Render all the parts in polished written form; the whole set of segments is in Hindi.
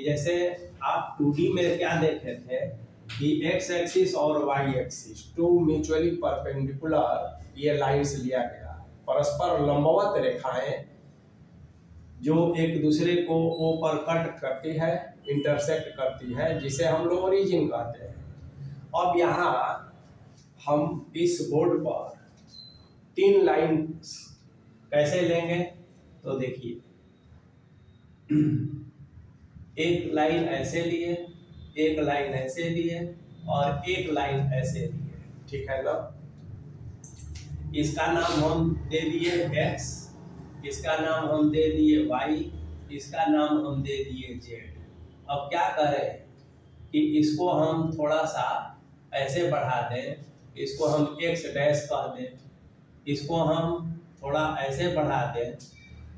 जैसे आप 2D में क्या देखे थे कि x एक्सिस और y axis two mutually perpendicular ये लाइंस लिया गया, परस्पर लंबवत रेखाएं जो एक दूसरे को ओ पर कट करती है, इंटरसेक्ट करती है, जिसे हम लोग ओरिजिन कहते हैं। अब यहाँ हम इस बोर्ड पर 3 लाइन कैसे लेंगे तो देखिए, एक लाइन ऐसे लिए, एक लाइन ऐसे लिए और एक लाइन ऐसे लिए, ठीक है ना। इसका नाम हम दे दिए x, इसका नाम हम दे दिए y, इसका नाम हम दे दिए z। अब क्या करें कि इसको हम थोड़ा सा ऐसे बढ़ा दें, इसको हम x डैश कह दें, इसको हम थोड़ा ऐसे बढ़ा दें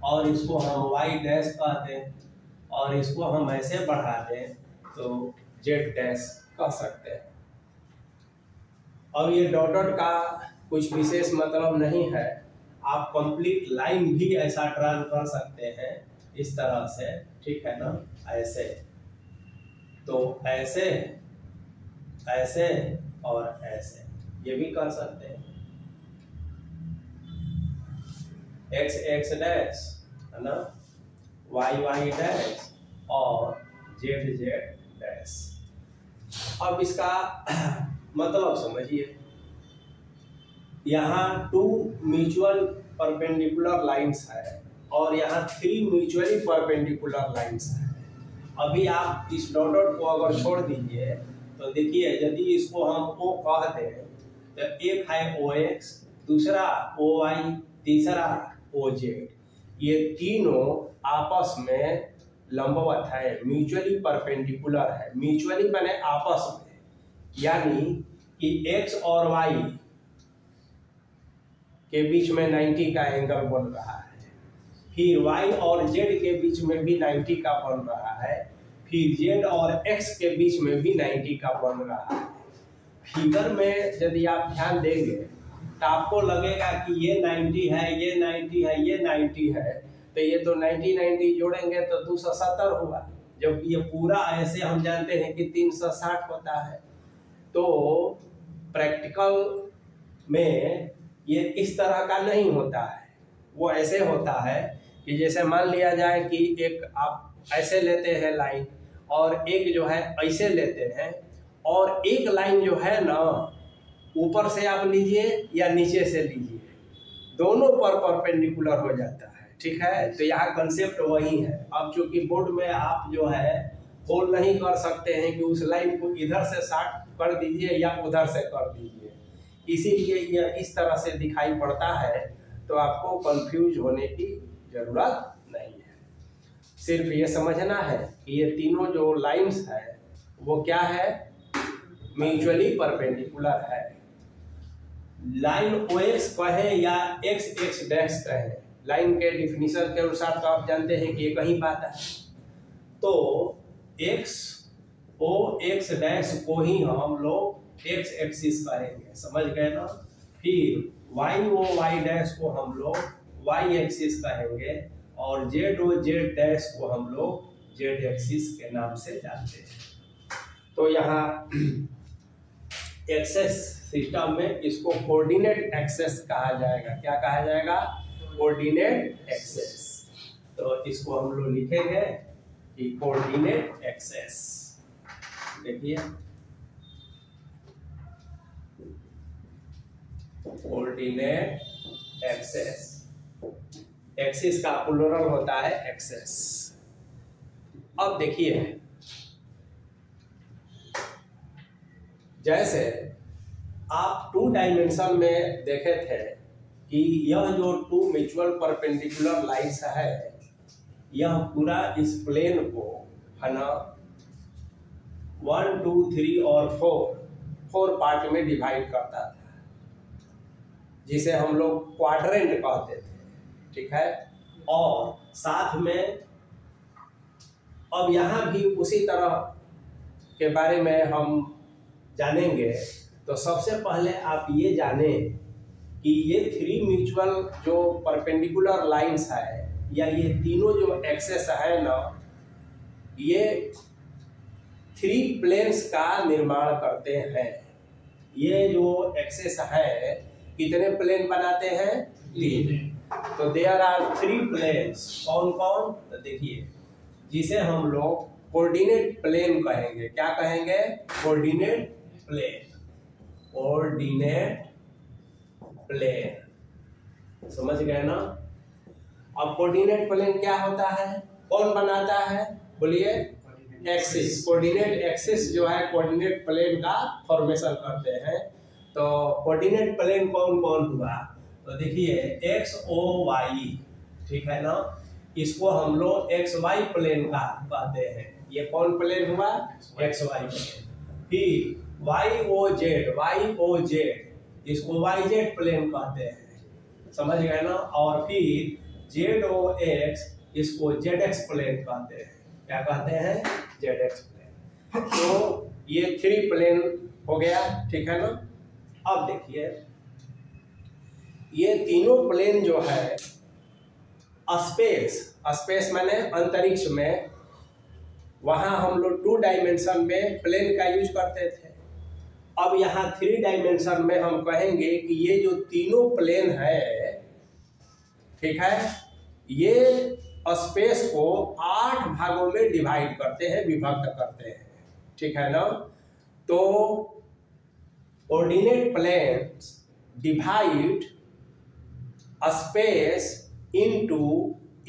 और इसको हम y डैश कह दें और इसको हम ऐसे बढ़ा दें तो z डैश कह सकते हैं। और ये डॉट डॉट का कुछ विशेष मतलब नहीं है, आप कंप्लीट लाइन भी ऐसा ड्रा कर सकते हैं इस तरह से, ठीक है ना। ऐसे तो ऐसे ऐसे और ऐसे ये भी कर सकते हैं, x x डैश है ना, y y डैश और z z डैश। अब इसका मतलब समझिए, यहाँ 2 म्यूचुअल परपेंडिकुलर लाइंस है और यहाँ 3 म्यूचुअली परपेंडिकुलर लाइंस है। अभी आप इस डॉट डॉट को अगर छोड़ दीजिए तो देखिए, यदि इसको हम O कह दें तो एक है OX, दूसरा OY, तीसरा OZ। ये तीनों आपस में लंबवत है, म्यूचुअली परपेंडिकुलर है। म्यूचुअली माने आपस में, यानी कि x और y के बीच में 90 का एंगल बन रहा है, फिर y और z के बीच में भी 90 का बन रहा है, फिर z और x के बीच में भी 90 का बन रहा है। फिगर में यदि आप ध्यान देंगे तो आपको लगेगा कि ये 90 है, ये 90 है, ये 90 है, तो ये तो 90 जोड़ेंगे तो 270 हुआ, जब ये पूरा ऐसे हम जानते हैं कि 360 होता है। तो प्रैक्टिकल में ये इस तरह का नहीं होता है, वो ऐसे होता है कि जैसे मान लिया जाए कि एक आप ऐसे लेते हैं लाइन और एक जो है ऐसे लेते हैं, और एक लाइन जो है ना ऊपर से आप लीजिए या नीचे से लीजिए, दोनों पर परपेंडिकुलर हो जाता है, ठीक है। तो यहाँ कंसेप्ट वही है। अब चूंकि बोर्ड में आप जो है होल नहीं कर सकते हैं कि उस लाइन को इधर से शार्ट कर दीजिए या उधर से कर दीजिए, इसीलिए यह इस तरह से दिखाई पड़ता है। तो आपको कंफ्यूज होने की जरूरत नहीं है, सिर्फ ये समझना है कि ये तीनों जो लाइंस है वो क्या है, म्यूचुअली परपेंडिकुलर है। लाइन OX कहे या x x डैश कहे, लाइन के डिफिनीशन के अनुसार तो आप जानते हैं कि ये कहीं बात है, तो x O x डैश को ही हम लोग x एक्सिस कहेंगे, समझ गए ना। फिर y O y डैश को हम लोग y एक्सिस कहेंगे और z O z डैश को हम लोग z एक्सिस के नाम से जानते हैं। तो यहाँ एक्सेस सिस्टम में इसको कोऑर्डिनेट एक्सेस कहा जाएगा। क्या कहा जाएगा? Coordinate axes. तो इसको हम लोग लिखेंगे कि कोऑर्डिनेट एक्सेस। देखिए, कोऑर्डिनेट एक्सेस, एक्सिस का प्लूरल होता है एक्सेस। अब देखिए, जैसे आप 2 डायमेंशन में देखे थे कि यह जो 2 म्यूचुअल परपेंडिकुलर लाइंस है, यह पूरा इस प्लेन को है ना 1 2 3 और 4 पार्ट में डिवाइड करता था, जिसे हम लोग क्वाड्रेंट कहते थे, ठीक है। और साथ में अब यहाँ भी उसी तरह के बारे में हम जानेंगे। तो सबसे पहले आप ये जानें कि ये 3 म्यूचुअल जो परपेंडिकुलर लाइंस है या ये तीनों जो एक्सेस है ना, ये 3 प्लेन्स का निर्माण करते हैं। ये जो एक्सेस है कितने प्लेन बनाते हैं? 3। तो देयर आर 3 प्लेन्स। कौन कौन? तो देखिए, जिसे हम लोग कोऑर्डिनेट प्लेन कहेंगे। क्या कहेंगे? Coordinate plane. कोऑर्डिनेट प्लेन, समझ गए ना? अब कोऑर्डिनेट प्लेन क्या होता है? कौन बनाता है? बोलिए। एक्सिस। कोऑर्डिनेट एक्सिस जो है कोऑर्डिनेट प्लेन का फॉर्मेशन करते हैं। तो कोऑर्डिनेट प्लेन कौन कौन हुआ? तो देखिए, एक्स ओ वाई, ठीक है ना? इसको हम लोग एक्स वाई प्लेन का कहते हैं। ये कौन प्लेन हुआ? X Y plane. फिर वाई ओ जेड, इसको वाई जेड प्लेन कहते हैं, समझ गए ना? और फिर जेड ओ एक्स, इसको जेड एक्स प्लेन कहते हैं। क्या कहते हैं? Z X plane. तो ये 3 प्लेन हो गया, ठीक है ना? अब देखिए, ये तीनों प्लेन जो है स्पेस माने अंतरिक्ष में, वहां हम लोग 2 डायमेंशन में प्लेन का यूज करते थे। अब यहाँ 3 डायमेंशन में हम कहेंगे कि ये जो तीनों प्लेन है, ठीक है, ये स्पेस को 8 भागों में डिवाइड करते हैं, विभक्त करते हैं, ठीक है ना? तो coordinate planes divide space into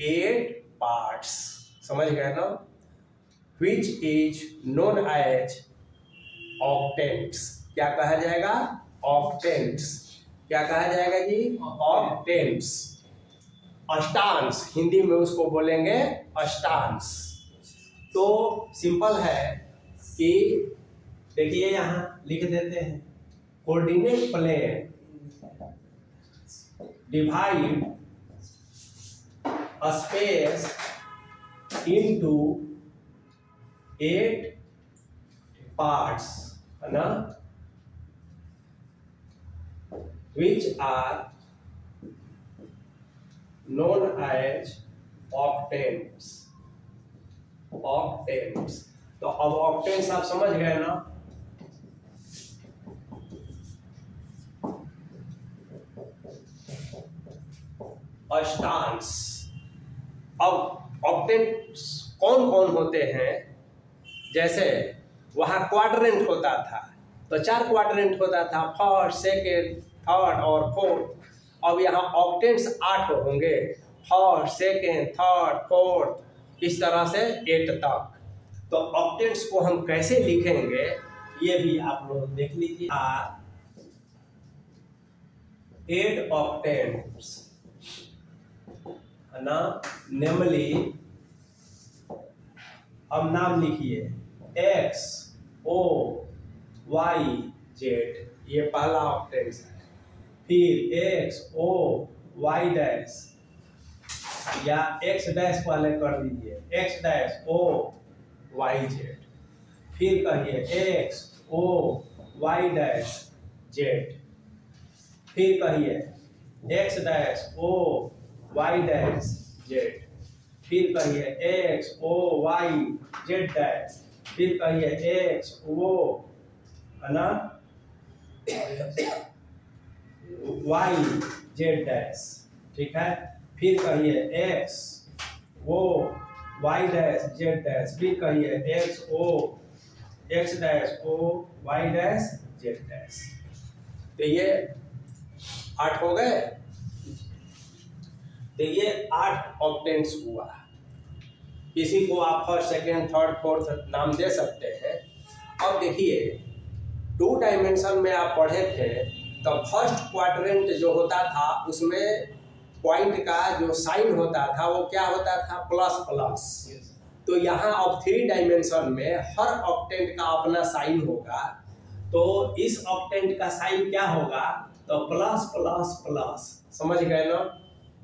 8 parts, समझ गए ना? Which is known as octants. क्या कहा जाएगा? ऑक्टेंट्स। क्या कहा जाएगा जी? ऑक्टेंट्स। अष्टांश, हिंदी में उसको बोलेंगे अष्टांश। तो सिंपल है कि देखिए, यहां लिख देते हैं, coordinate plane divide space into 8 parts, है ना? Which are known as octants। octants। तो अब octants आप समझ गए ना? अष्टांश। अब ऑक्टेंट्स कौन कौन होते हैं? जैसे वहां क्वाड्रेंट होता था, तो 4 क्वाड्रेंट होता था, फर्स्ट, सेकेंड, थर्ड और फोर्थ। अब यहाँ ऑक्टेंट्स 8 होंगे, फर्स्ट, सेकेंड, थर्ड, फोर्थ, इस तरह से 8 तक। तो ऑक्टेंट्स को हम कैसे लिखेंगे ये भी आप लोग देख लीजिए। 8 ऑक्टेंट्स, है ना? नेमली, अब नाम लिखिए, एक्स ओ वाई जेड, ये पहला ऑक्टेंट्स है। फिर एक्स ओ वाई डैश, या एक्स डैश पहले कर दीजिए, X dash O Y Z. फिर कहिए X O Y dash Z. फिर कहिए X dash O Y dash Z. फिर कहिए X O Y Z dash. फिर कहिए एक्स ओ, है ना, वाई जेड डैश, ठीक है? फिर कहिए X O Y dash Z dash. फिर कहिए X dash O Y dash Z dash. तो ये 8 हो गए। तो ये 8 ऑक्टेंट्स हुआ। किसी को आप फर्स्ट, सेकेंड, थर्ड, फोर्थ नाम दे सकते हैं। अब देखिए, 2 डायमेंशन में आप पढ़े थे, तो फर्स्ट क्वाड्रेंट जो होता था उसमें पॉइंट का जो साइन होता था वो क्या होता था? Plus plus. तो यहाँ अब 3 डायमेंशन में हर ऑक्टेंट का अपना साइन होगा। तो इस ऑक्टेंट का साइन क्या होगा? तो प्लस प्लस प्लस, समझ गए ना?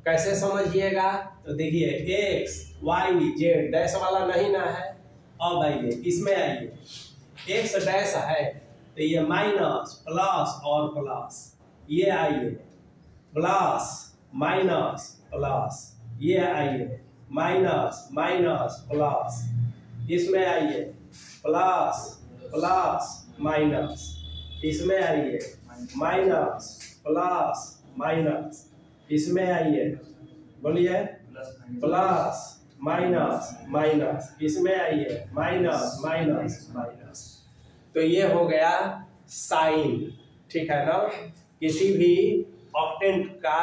कैसे समझिएगा? तो देखिए, एक्स वाई जेड डैश वाला नहीं ना है। अब आइए इसमें, आइए एक्स डैश है तो ये माइनस प्लस और प्लस, ये आइए प्लस माइनस प्लस, ये आइए माइनस माइनस प्लस, इसमें आइए प्लस प्लस माइनस, इसमें आइए माइनस प्लस माइनस, इसमें आइए बोलिए प्लस माइनस माइनस, इसमें आइए माइनस माइनस माइनस। तो ये हो गया साइन, ठीक है ना। किसी भी ऑक्टेंट का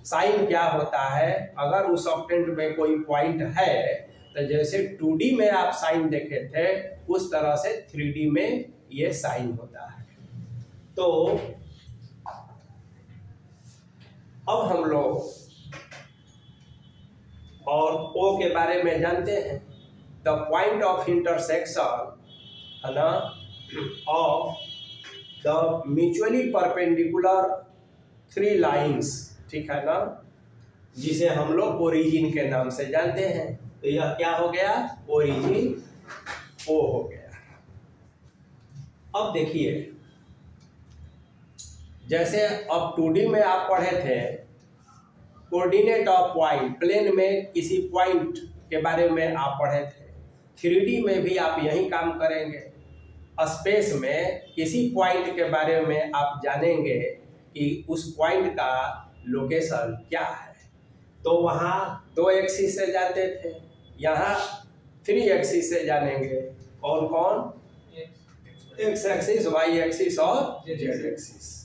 साइन क्या होता है, अगर उस ऑक्टेंट में कोई पॉइंट है तो जैसे 2D में आप साइन देखे थे उस तरह से 3D में ये साइन होता है। तो अब हम लोग और O के बारे में जानते हैं। द पॉइंट ऑफ इंटरसेक्शन है ना of the mutually perpendicular 3 lines, ठीक है ना, जिसे हम लोग ओरिजिन के नाम से जानते हैं। तो यह क्या हो गया, ओरिजिन O हो गया। अब देखिए जैसे अब 2D में आप पढ़े थे कोऑर्डिनेट ऑफ पॉइंट, प्लेन में किसी पॉइंट के बारे में आप पढ़े थे। 3D में भी आप यही काम करेंगे, स्पेस में किसी पॉइंट के बारे में आप जानेंगे कि उस पॉइंट का लोकेशन क्या है। तो वहाँ 2 एक्सिस से जाते थे, यहाँ 3 एक्सिस से जानेंगे। कौन कौन? एक्स एक्सिस, वाई एक्सिस और जेड एक्सिस।